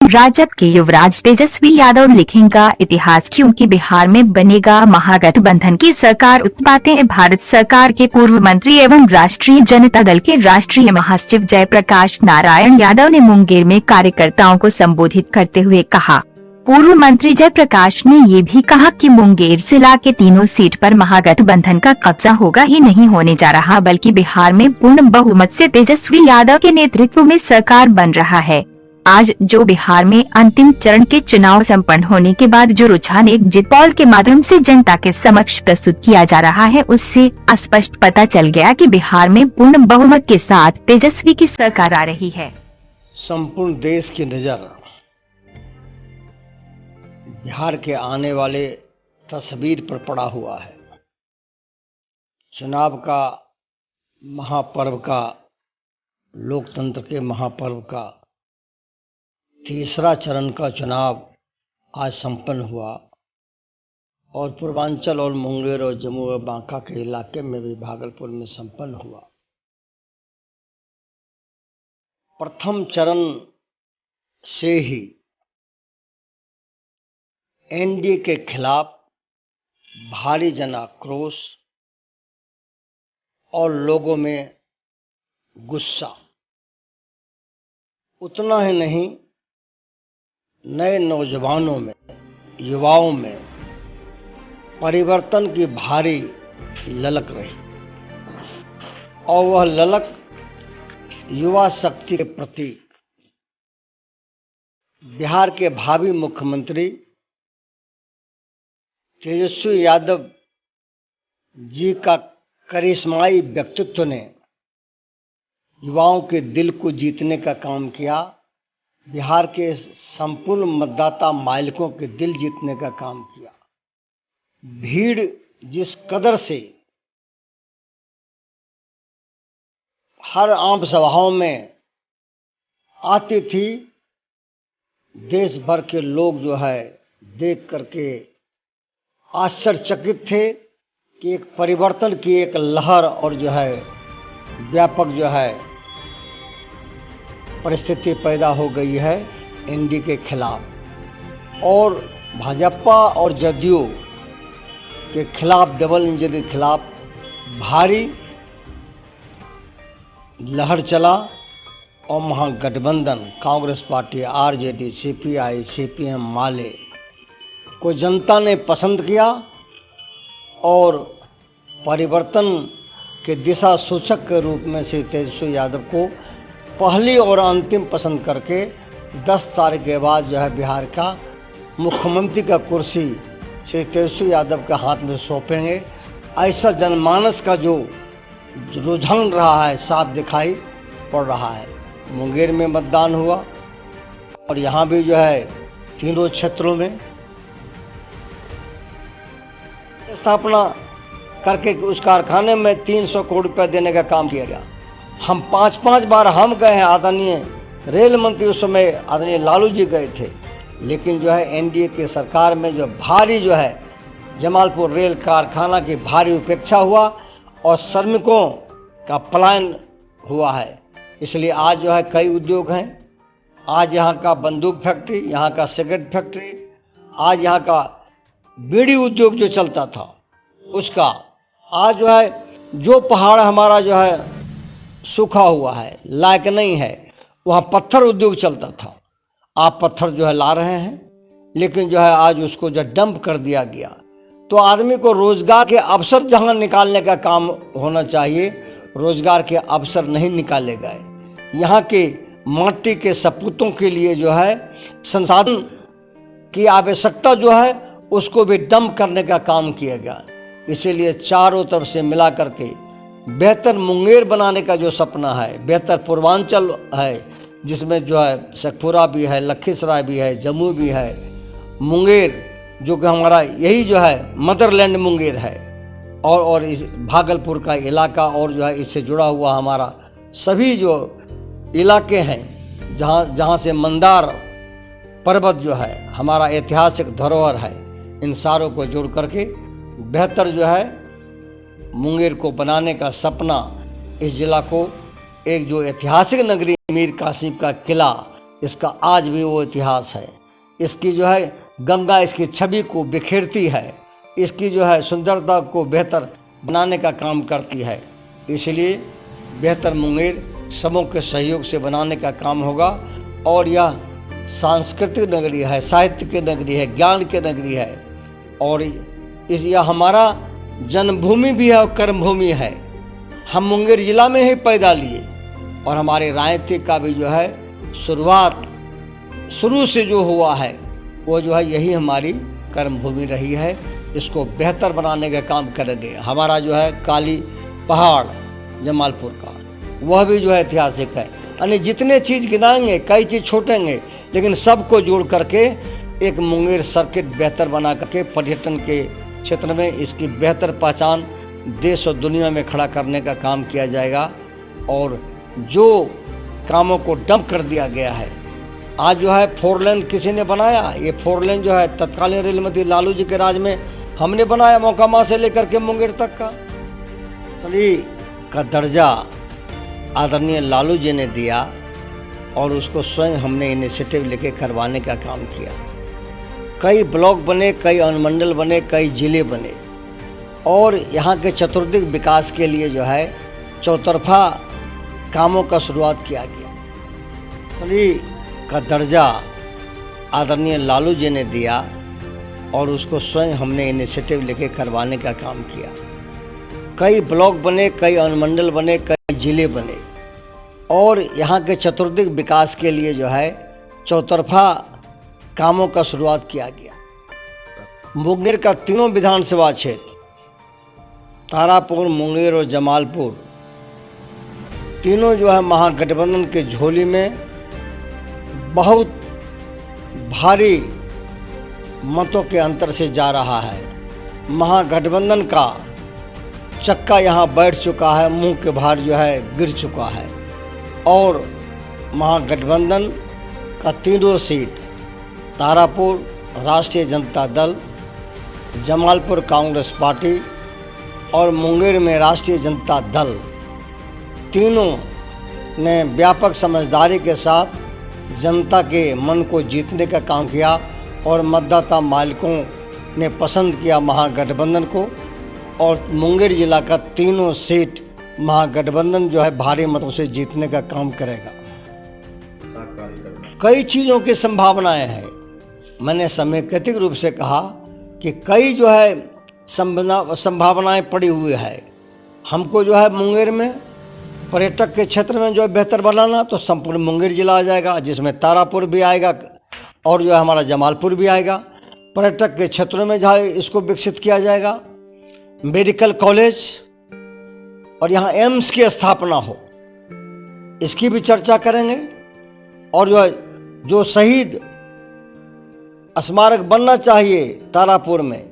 राजद के युवराज तेजस्वी यादव लिखेंगे इतिहास, क्योंकि बिहार में बनेगा महागठबंधन की सरकार। बातें भारत सरकार के पूर्व मंत्री एवं राष्ट्रीय जनता दल के राष्ट्रीय महासचिव जयप्रकाश नारायण यादव ने मुंगेर में कार्यकर्ताओं को संबोधित करते हुए कहा। पूर्व मंत्री जयप्रकाश ने ये भी कहा कि मुंगेर जिला के तीनों सीट पर महागठबंधन का कब्जा होगा ही नहीं होने जा रहा, बल्कि बिहार में पूर्ण बहुमत से तेजस्वी यादव के नेतृत्व में सरकार बन रहा है। आज जो बिहार में अंतिम चरण के चुनाव संपन्न होने के बाद जो रुझान एग्जिट पोल के माध्यम से जनता के समक्ष प्रस्तुत किया जा रहा है, उससे स्पष्ट पता चल गया कि बिहार में पूर्ण बहुमत के साथ तेजस्वी की सरकार आ रही है। संपूर्ण देश की नजर बिहार के आने वाले तस्वीर पर पड़ा हुआ है। चुनाव का महापर्व का, लोकतंत्र के महापर्व का तीसरा चरण का चुनाव आज संपन्न हुआ और पूर्वांचल और मुंगेर और जम्मू और बांका के इलाके में भी भागलपुर में संपन्न हुआ। प्रथम चरण से ही एनडीए के खिलाफ भारी जन आक्रोश और लोगों में गुस्सा, उतना ही नहीं नए नौजवानों में, युवाओं में परिवर्तन की भारी ललक रही और वह ललक युवा शक्ति के प्रतीक बिहार के भावी मुख्यमंत्री तेजस्वी यादव जी का करिश्माई व्यक्तित्व ने युवाओं के दिल को जीतने का काम किया। बिहार के संपूर्ण मतदाता मालिकों के दिल जीतने का काम किया। भीड़ जिस कदर से हर आम सभाओं में आती थी, देश भर के लोग जो है देख करके आश्चर्यचकित थे कि एक परिवर्तन की एक लहर और जो है व्यापक जो है परिस्थिति पैदा हो गई है एनडीए के खिलाफ और भाजपा और जदयू के खिलाफ, डबल इंजन के खिलाफ भारी लहर चला और Mahagathbandhan Congress party, RJD, CPI, CPM, माले को जनता ने पसंद किया और परिवर्तन के दिशा सूचक के रूप में श्री तेजस्वी यादव को पहली और अंतिम पसंद करके 10 तारीख के बाद जो है बिहार का मुख्यमंत्री का कुर्सी श्री तेजस्वी यादव के हाथ में सौंपेंगे। ऐसा जनमानस का जो रुझान रहा है साफ दिखाई पड़ रहा है। मुंगेर में मतदान हुआ और यहाँ भी जो है तीनों क्षेत्रों में स्थापना करके उस कारखाने में 300 करोड़ रुपया देने का काम किया गया। हम 5-5 बार हम गए हैं, आदरणीय रेल मंत्री उस समय आदरणीय लालू जी गए थे, लेकिन जो है एनडीए की सरकार में जो भारी जो है जमालपुर रेल कारखाना की भारी उपेक्षा हुआ और श्रमिकों का पलायन हुआ है। इसलिए आज जो है कई उद्योग हैं। आज यहाँ का बंदूक फैक्ट्री, यहाँ का सिगरेट फैक्ट्री, आज यहाँ का बीड़ी उद्योग जो चलता था उसका आज जो है जो पहाड़ हमारा जो है सूखा हुआ है, लायक नहीं है, वहाँ पत्थर उद्योग चलता था। आप पत्थर जो है ला रहे हैं, लेकिन जो है आज उसको जो डंप कर दिया गया। तो आदमी को रोजगार के अवसर जहाँ निकालने का काम होना चाहिए, रोजगार के अवसर नहीं निकाले गए। यहाँ के माटी के सपूतों के लिए जो है संसाधन की आवश्यकता जो है उसको भी डंप करने का काम किया गया। इसीलिए चारों तरफ से मिला करके बेहतर मुंगेर बनाने का जो सपना है, बेहतर पूर्वांचल है, जिसमें जो है शेखपुरा भी है, लखीसराय भी है, जम्मू भी है, मुंगेर जो कि हमारा यही जो है मदरलैंड मुंगेर है और इस भागलपुर का इलाका और जो है इससे जुड़ा हुआ हमारा सभी जो इलाके हैं जहाँ से मंदार पर्वत जो है हमारा ऐतिहासिक धरोहर है, इन सारों को जोड़ करके बेहतर जो है मुंगेर को बनाने का सपना, इस जिला को एक जो ऐतिहासिक नगरी मीर कासिम का किला इसका आज भी वो इतिहास है। इसकी जो है गंगा इसकी छवि को बिखेरती है, इसकी जो है सुंदरता को बेहतर बनाने का काम करती है। इसलिए बेहतर मुंगेर सबों के सहयोग से बनाने का काम होगा। और यह सांस्कृतिक नगरी है, साहित्य की नगरी है, ज्ञान की नगरी है, और यह हमारा जन्मभूमि भी है और कर्मभूमि है। हम मुंगेर जिला में ही पैदा लिए और हमारे राजनीति का भी जो है शुरुआत शुरू से जो हुआ है वो जो है यही हमारी कर्मभूमि रही है। इसको बेहतर बनाने का काम करेंगे। हमारा जो है काली पहाड़ जमालपुर का वह भी जो है ऐतिहासिक है। यानी जितने चीज़ गिनाएंगे कई चीज़ छोड़ेंगे, लेकिन सबको जोड़ करके एक मुंगेर सर्किट बेहतर बना करके पर्यटन के क्षेत्र में इसकी बेहतर पहचान देश और दुनिया में खड़ा करने का काम किया जाएगा। और जो कामों को डंप कर दिया गया है, आज जो है 4 लेन किसी ने बनाया, ये 4 लेन जो है तत्कालीन रेल मंत्री लालू जी के राज में हमने बनाया, मोकामा से लेकर के मुंगेर तक का। सड़ी का दर्जा आदरणीय लालू जी ने दिया और उसको स्वयं हमने इनिशिएटिव लेके करवाने का काम किया। कई ब्लॉक बने, कई अनुमंडल बने, कई जिले बने, और यहाँ के चतुर्दिक विकास के लिए जो है चौतरफा कामों का शुरुआत किया गया। सड़ी का दर्जा आदरणीय लालू जी ने दिया और उसको स्वयं हमने इनिशिएटिव लेके करवाने का काम किया। कई ब्लॉक बने, कई अनुमंडल बने, कई जिले बने, और यहाँ के चतुर्दिक विकास के लिए जो है चौतरफा कामों का शुरुआत किया गया। मुंगेर का तीनों विधानसभा क्षेत्र तारापुर, मुंगेर और जमालपुर तीनों जो है महागठबंधन के झोली में बहुत भारी मतों के अंतर से जा रहा है। महागठबंधन का चक्का यहाँ बैठ चुका है, मुंह के भार जो है गिर चुका है, और महागठबंधन का तीनों सीट तारापुर राष्ट्रीय जनता दल, जमालपुर कांग्रेस पार्टी और मुंगेर में राष्ट्रीय जनता दल तीनों ने व्यापक समझदारी के साथ जनता के मन को जीतने का काम किया और मतदाता मालिकों ने पसंद किया महागठबंधन को। और मुंगेर जिला का तीनों सीट महागठबंधन जो है भारी मतों से जीतने का काम करेगा। कई चीज़ों की संभावनाएं हैं। मैंने समेकित रूप से कहा कि कई जो है संभावनाएं पड़ी हुई है। हमको जो है मुंगेर में पर्यटक के क्षेत्र में जो है बेहतर बनाना, तो संपूर्ण मुंगेर जिला आ जाएगा, जिसमें तारापुर भी आएगा और जो है हमारा जमालपुर भी आएगा। पर्यटक के क्षेत्रों में जहाँ इसको विकसित किया जाएगा, मेडिकल कॉलेज और यहाँ एम्स की स्थापना हो, इसकी भी चर्चा करेंगे। और जो शहीद स्मारक बनना चाहिए तारापुर में,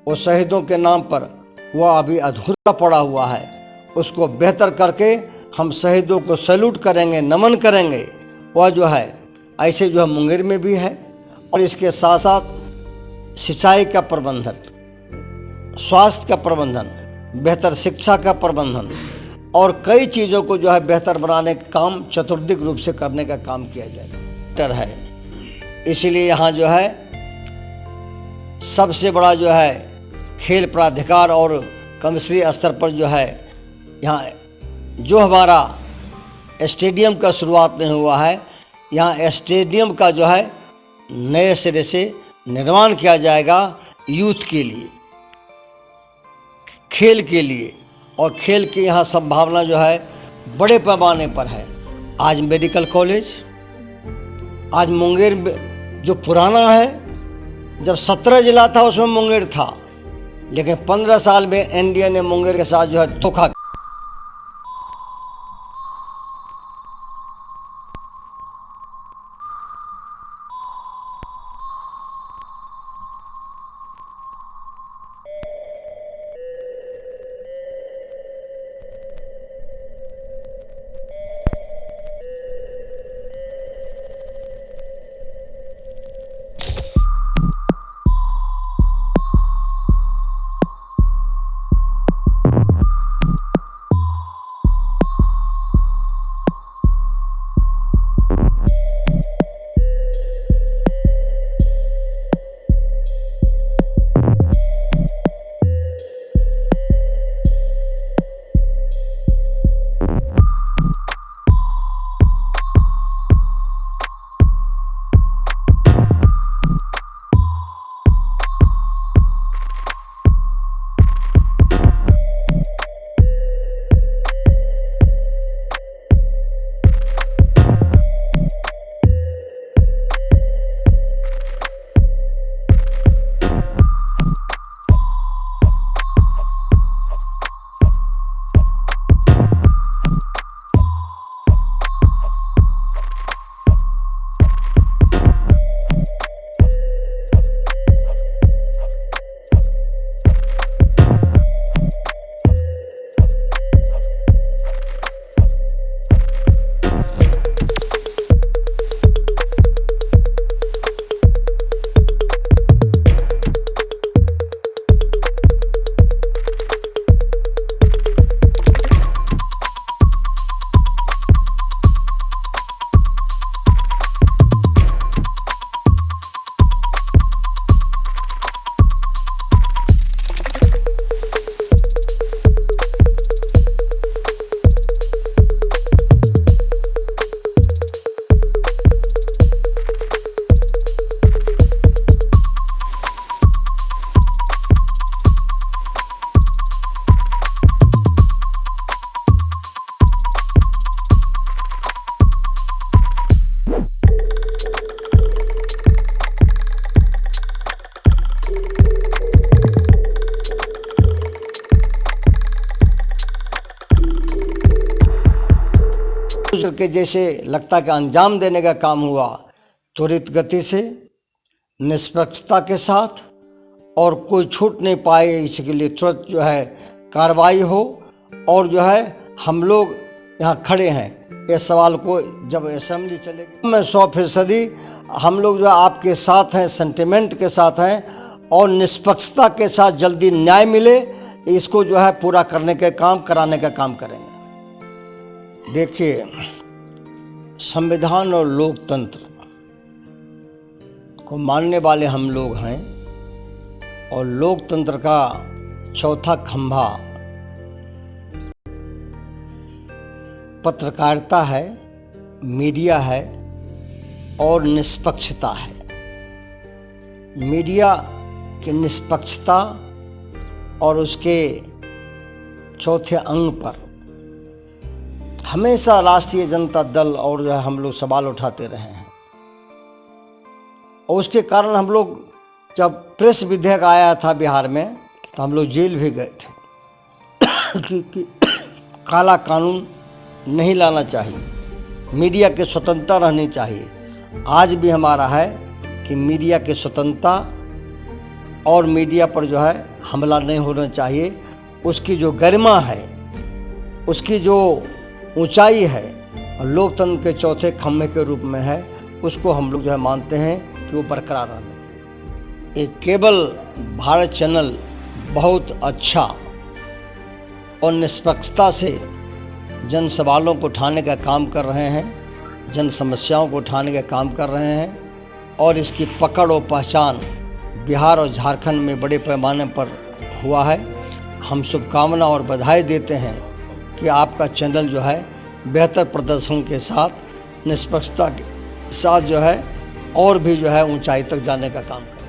वो शहीदों के नाम पर वह अभी अधूरा पड़ा हुआ है, उसको बेहतर करके हम शहीदों को सैल्यूट करेंगे, नमन करेंगे। वह जो है ऐसे जो है मुंगेर में भी है। और इसके साथ साथ सिंचाई का प्रबंधन, स्वास्थ्य का प्रबंधन, बेहतर शिक्षा का प्रबंधन और कई चीज़ों को जो है बेहतर बनाने का काम चतुर्दिक रूप से करने का काम किया जाएगा है। इसीलिए यहाँ जो है सबसे बड़ा जो है खेल प्राधिकार और कमिश्नरी स्तर पर जो है यहाँ जो हमारा स्टेडियम का शुरुआत नहीं हुआ है, यहाँ स्टेडियम का जो है नए सिरे से निर्माण किया जाएगा यूथ के लिए, खेल के लिए। और खेल की यहाँ संभावना जो है बड़े पैमाने पर है। आज मेडिकल कॉलेज, आज मुंगेर जो पुराना है, जब 17 जिला था उसमें मुंगेर था, लेकिन 15 साल में एनडीए ने मुंगेर के साथ जो है धोखा के जैसे लगता कि अंजाम देने का काम हुआ, त्वरित गति से, निष्पक्षता के साथ, और कोई छूट नहीं पाए, इसके लिए तुरंत जो है कार्रवाई हो। और जो है हम लोग यहाँ खड़े हैं इस सवाल को, जब असेंबली चलेगी मैं 100% हम लोग जो है आपके साथ हैं, सेंटिमेंट के साथ हैं, और निष्पक्षता के साथ जल्दी न्याय मिले, इसको जो है पूरा करने के काम, कराने का काम करेंगे। देखिए, संविधान और लोकतंत्र को मानने वाले हम लोग हैं, और लोकतंत्र का चौथा खंभा पत्रकारिता है, मीडिया है और निष्पक्षता है। मीडिया की निष्पक्षता और उसके चौथे अंग पर हमेशा राष्ट्रीय जनता दल और जो है हम लोग सवाल उठाते रहे हैं, और उसके कारण हम लोग, जब प्रेस विधेयक आया था बिहार में, तो हम लोग जेल भी गए थे कि काला कानून नहीं लाना चाहिए, मीडिया की स्वतंत्रता रहनी चाहिए। आज भी हमारा है कि मीडिया की स्वतंत्रता और मीडिया पर जो है हमला नहीं होना चाहिए। उसकी जो गरिमा है, उसकी जो ऊंचाई है, और लोकतंत्र के चौथे खम्भे के रूप में है, उसको हम लोग जो है मानते हैं कि वो बरकरार रहना चाहिए। एक केबल भारत चैनल बहुत अच्छा और निष्पक्षता से जन सवालों को उठाने का काम कर रहे हैं, जन समस्याओं को उठाने का काम कर रहे हैं, और इसकी पकड़ और पहचान बिहार और झारखंड में बड़े पैमाने पर हुआ है। हम शुभकामना और बधाई देते हैं कि आपका चैनल जो है बेहतर प्रदर्शन के साथ, निष्पक्षता के साथ जो है और भी जो है ऊंचाई तक जाने का काम करे।